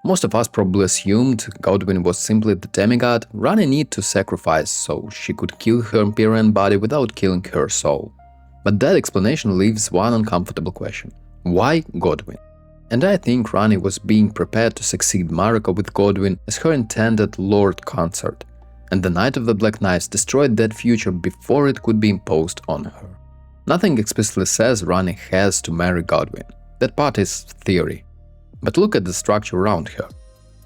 Most of us probably assumed Godwyn was simply the demigod Ranni needed to sacrifice so she could kill her Empyrean body without killing her soul. But that explanation leaves one uncomfortable question. Why Godwyn? And I think Ranni was being prepared to succeed Marika with Godwyn as her intended Lord Consort, and the Knight of the Black Knives destroyed that future before it could be imposed on her. Nothing explicitly says Ranni has to marry Godwyn. That part is theory. But look at the structure around her.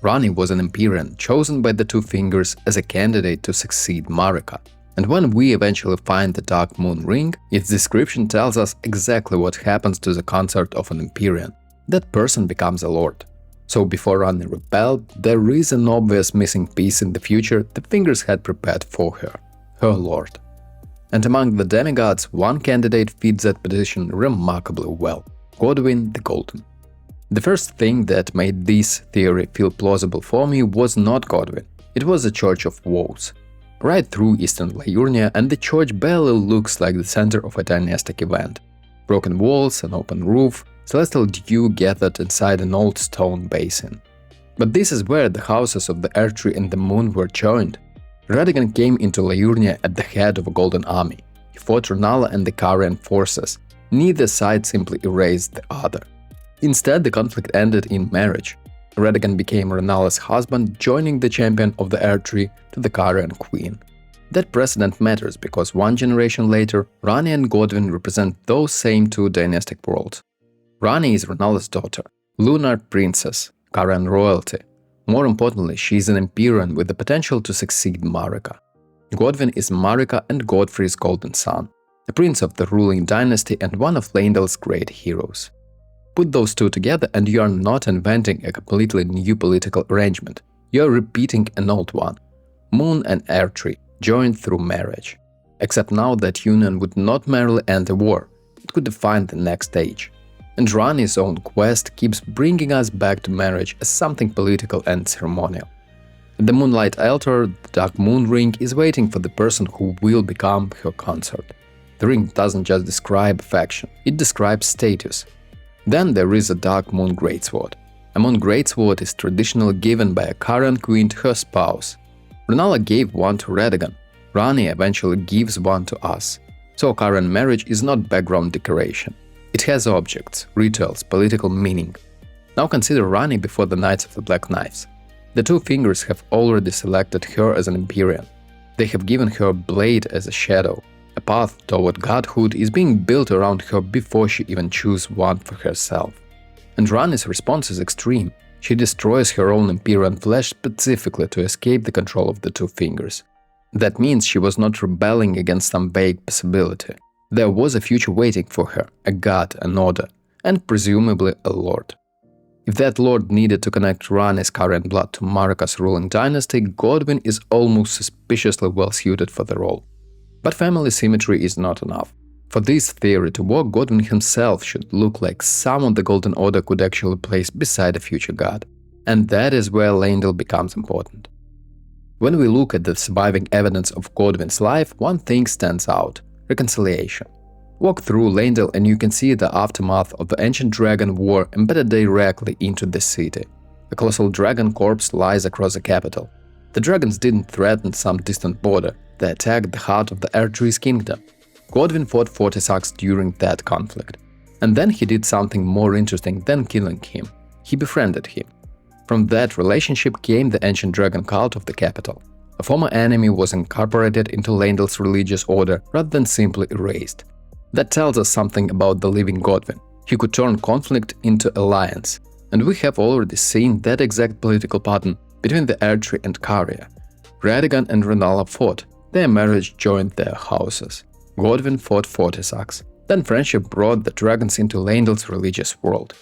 Ranni was an Empyrean chosen by the Two Fingers as a candidate to succeed Marika. And when we eventually find the Dark Moon Ring, its description tells us exactly what happens to the consort of an Empyrean. That person becomes a lord. So before Ranni rebelled, there is an obvious missing piece in the future the Fingers had prepared for her, her lord. And among the demigods, one candidate fits that position remarkably well, Godwyn the Golden. The first thing that made this theory feel plausible for me was not Godwyn, it was the Church of Vows. Right through eastern Liurnia, and the church barely looks like the center of a dynastic event. Broken walls, an open roof, celestial dew gathered inside an old stone basin. But this is where the houses of the Erdtree and the Moon were joined. Radagon came into Liurnia at the head of a golden army. He fought Rennala and the Carian forces. Neither side simply erased the other. Instead, the conflict ended in marriage. Radagon became Rennala's husband, joining the champion of the Erdtree to the Carian queen. That precedent matters because one generation later, Ranni and Godwyn represent those same two dynastic worlds. Ranni is Rennala's daughter, lunar princess, Carian royalty. More importantly, she is an Empyrean with the potential to succeed Marika. Godwyn is Marika and Godfrey's golden son, a prince of the ruling dynasty and one of Leyndell's great heroes. Put those two together and you are not inventing a completely new political arrangement, you are repeating an old one. Moon and Erdtree, joined through marriage. Except now that union would not merely end a war, it could define the next stage. And Ranni's own quest keeps bringing us back to marriage as something political and ceremonial. At the Moonlight Altar, the Dark Moon Ring is waiting for the person who will become her consort. The ring doesn't just describe affection, it describes status. Then there is a Dark Moon Greatsword. A Moon Greatsword is traditionally given by a Carian queen to her spouse. Rennala gave one to Radagon. Ranni eventually gives one to us. So Carian marriage is not background decoration. It has objects, rituals, political meaning. Now consider Ranni before the Knights of the Black Knives. The Two Fingers have already selected her as an Empyrean. They have given her a blade as a shadow. A path toward godhood is being built around her before she even chooses one for herself. And Ranni's response is extreme. She destroys her own Empyrean flesh specifically to escape the control of the Two Fingers. That means she was not rebelling against some vague possibility. There was a future waiting for her, a god, an order, and presumably a lord. If that lord needed to connect Ranni's Carian blood to Marika's ruling dynasty, Godwyn is almost suspiciously well suited for the role. But family symmetry is not enough. For this theory to work, Godwyn himself should look like someone the Golden Order could actually place beside a future god. And that is where Leyndell becomes important. When we look at the surviving evidence of Godwyn's life, one thing stands out – reconciliation. Walk through Leyndell and you can see the aftermath of the Ancient Dragon War embedded directly into the city. A colossal dragon corpse lies across the capital. The dragons didn't threaten some distant border, they attacked the heart of the Erdtree's kingdom. Godwyn fought Fortisax during that conflict. And then he did something more interesting than killing him. He befriended him. From that relationship came the ancient dragon cult of the capital. A former enemy was incorporated into Leyndell's religious order rather than simply erased. That tells us something about the living Godwyn. He could turn conflict into alliance. And we have already seen that exact political pattern between the Erdtree and Carian. Radagon and Rennala fought. Their marriage joined their houses. Godwyn fought Fortisax. Then friendship brought the dragons into Leyndell's religious world.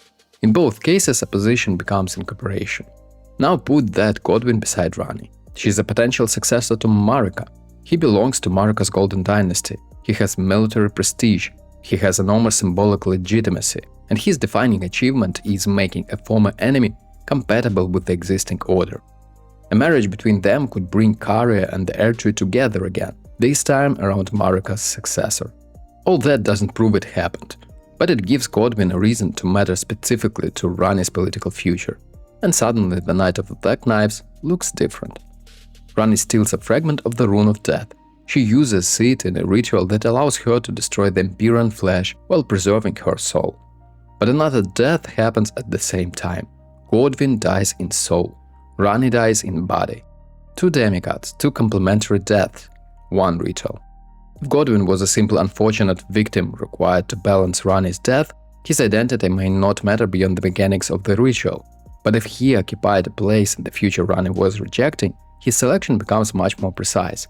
In both cases, opposition becomes incorporation. Now put that Godwyn beside Ranni. She's a potential successor to Marika. He belongs to Marika's golden dynasty. He has military prestige. He has enormous symbolic legitimacy. And his defining achievement is making a former enemy compatible with the existing order. A marriage between them could bring Carian and the Erdtree together again, this time around Marika's successor. All that doesn't prove it happened, but it gives Godwyn a reason to matter specifically to Ranni's political future. And suddenly the Knight of the Black Knives looks different. Ranni steals a fragment of the Rune of Death. She uses it in a ritual that allows her to destroy the Empyrean flesh while preserving her soul. But another death happens at the same time. Godwyn dies in soul. Ranni dies in body. Two demigods, two complementary deaths, one ritual. If Godwyn was a simple unfortunate victim required to balance Ranni's death, his identity may not matter beyond the mechanics of the ritual. But if he occupied a place in the future Ranni was rejecting, his selection becomes much more precise.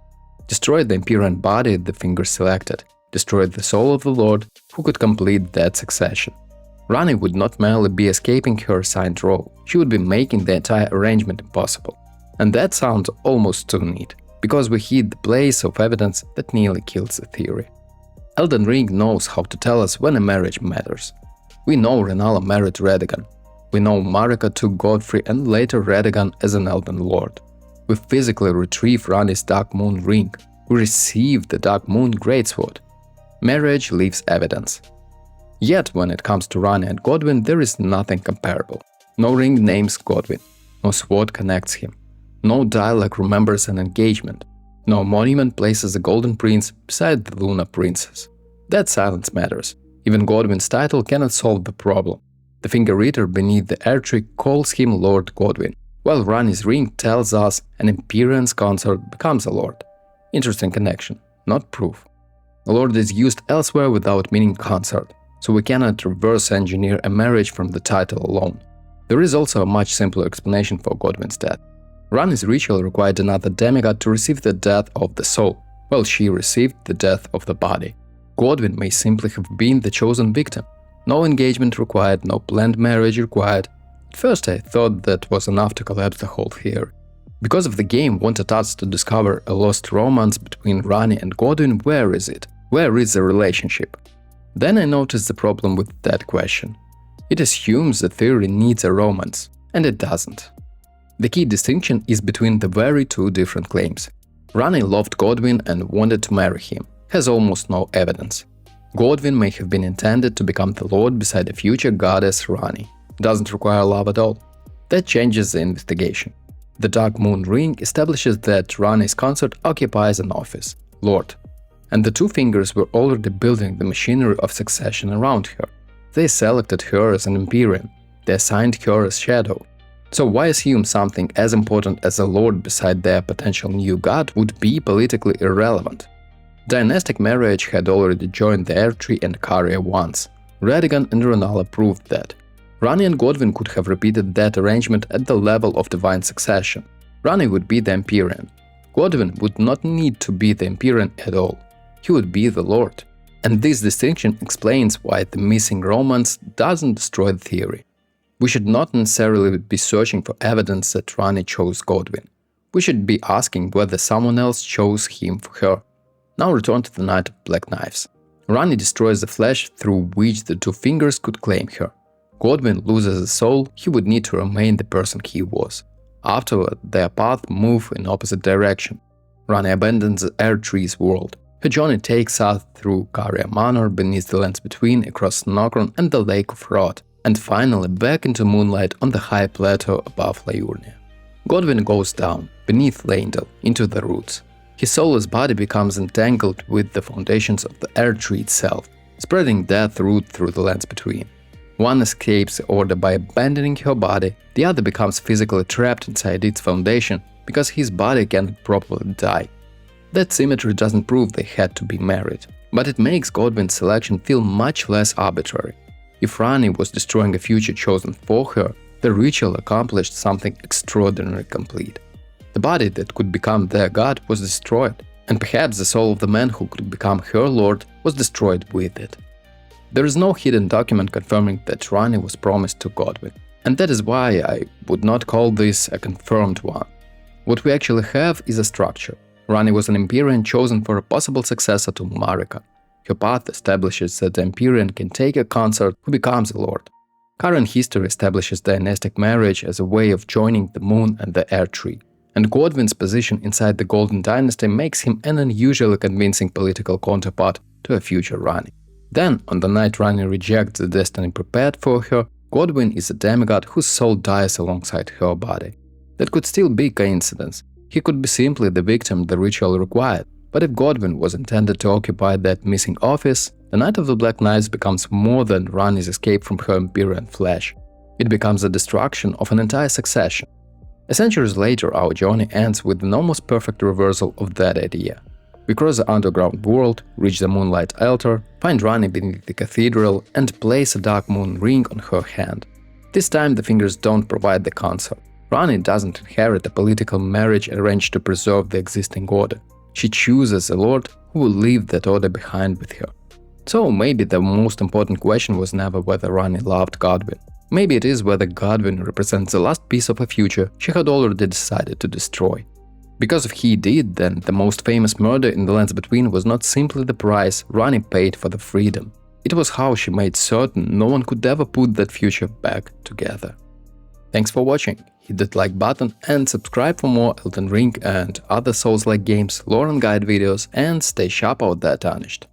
Destroyed the Empyrean body the finger selected, destroyed the soul of the Lord who could complete that succession. Ranni would not merely be escaping her assigned role, she would be making the entire arrangement impossible. And that sounds almost too neat, because we hit the place of evidence that nearly kills the theory. Elden Ring knows how to tell us when a marriage matters. We know Rennala married Radagon. We know Marika took Godfrey and later Radagon as an Elden Lord. We physically retrieve Ranni's Dark Moon ring. We receive the Dark Moon Greatsword. Marriage leaves evidence. Yet when it comes to Ranni and Godwyn, there is nothing comparable. No ring names Godwyn. No sword connects him. No dialogue remembers an engagement. No monument places the Golden Prince beside the Luna Princess. That silence matters. Even Godwyn's title cannot solve the problem. The finger eater beneath the Erdtree calls him Lord Godwyn, while Ranni's ring tells us an Empyrean's consort becomes a lord. Interesting connection, not proof. A lord is used elsewhere without meaning consort, so we cannot reverse engineer a marriage from the title alone. There is also a much simpler explanation for Godwyn's death. Ranni's ritual required another demigod to receive the death of the soul, while she received the death of the body. Godwyn may simply have been the chosen victim. No engagement required, no planned marriage required. At first I thought that was enough to collapse the whole theory. Because if the game wanted us to discover a lost romance between Ranni and Godwyn, where is it? Where is the relationship? Then I noticed the problem with that question. It assumes the theory needs a romance, and it doesn't. The key distinction is between the very two different claims. Ranni loved Godwyn and wanted to marry him, has almost no evidence. Godwyn may have been intended to become the lord beside the future goddess Ranni. Doesn't require love at all. That changes the investigation. The Dark Moon ring establishes that Ranni's consort occupies an office, lord. And the two fingers were already building the machinery of succession around her. They selected her as an Empyrean. They assigned her as shadow. So why assume something as important as a lord beside their potential new god would be politically irrelevant? Dynastic marriage had already joined the Erdtree and Carian once. Radagon and Rennala proved that. Ranni and Godwyn could have repeated that arrangement at the level of divine succession. Ranni would be the Empyrean. Godwyn would not need to be the Empyrean at all. He would be the lord. And this distinction explains why the missing romance doesn't destroy the theory. We should not necessarily be searching for evidence that Ranni chose Godwyn. We should be asking whether someone else chose him for her. Now return to the Knight of Black Knives. Ranni destroys the flesh through which the two fingers could claim her. Godwyn loses a soul, he would need to remain the person he was. Afterward, their paths move in opposite direction. Ranni abandons the Erdtree's world. Her journey takes us through Carian Manor, beneath the lands between, across Nokron and the Lake of Rot, and finally back into moonlight on the high plateau above Liurnia. Godwyn goes down, beneath Leyndell, into the roots. His soulless body becomes entangled with the foundations of the Erdtree itself, spreading death root through the lands between. One escapes the order by abandoning her body, the other becomes physically trapped inside its foundation because his body cannot properly die. That symmetry doesn't prove they had to be married, but it makes Godwyn's selection feel much less arbitrary. If Ranni was destroying a future chosen for her, the ritual accomplished something extraordinarily complete. The body that could become their god was destroyed, and perhaps the soul of the man who could become her lord was destroyed with it. There is no hidden document confirming that Ranni was promised to Godwyn, and that is why I would not call this a confirmed one. What we actually have is a structure. Ranni was an Empyrean chosen for a possible successor to Marika. Her path establishes that the Empyrean can take a consort who becomes a lord. Current history establishes dynastic marriage as a way of joining the moon and the Erdtree, and Godwyn's position inside the Golden Dynasty makes him an unusually convincing political counterpart to a future Ranni. Then, on the night Ranni rejects the destiny prepared for her, Godwyn is a demigod whose soul dies alongside her body. That could still be coincidence. He could be simply the victim the ritual required. But if Godwyn was intended to occupy that missing office, the Night of the Black Knights becomes more than Ranni's escape from her Empyrean flesh. It becomes the destruction of an entire succession. Centuries later, our journey ends with an almost perfect reversal of that idea. We cross the underground world, reach the Moonlight Altar, find Ranni beneath the cathedral, and place a dark moon ring on her hand. This time the fingers don't provide the consort. Ranni doesn't inherit a political marriage arranged to preserve the existing order. She chooses a lord who will leave that order behind with her. So maybe the most important question was never whether Ranni loved Godwyn. Maybe it is whether Godwyn represents the last piece of a future she had already decided to destroy. Because if he did, then the most famous murder in the Lands Between was not simply the price Ranni paid for the freedom. It was how she made certain no one could ever put that future back together. Thanks for watching. Hit that like button and subscribe for more Elden Ring and other Souls-like games, lore and guide videos, and stay sharp out there, Tarnished.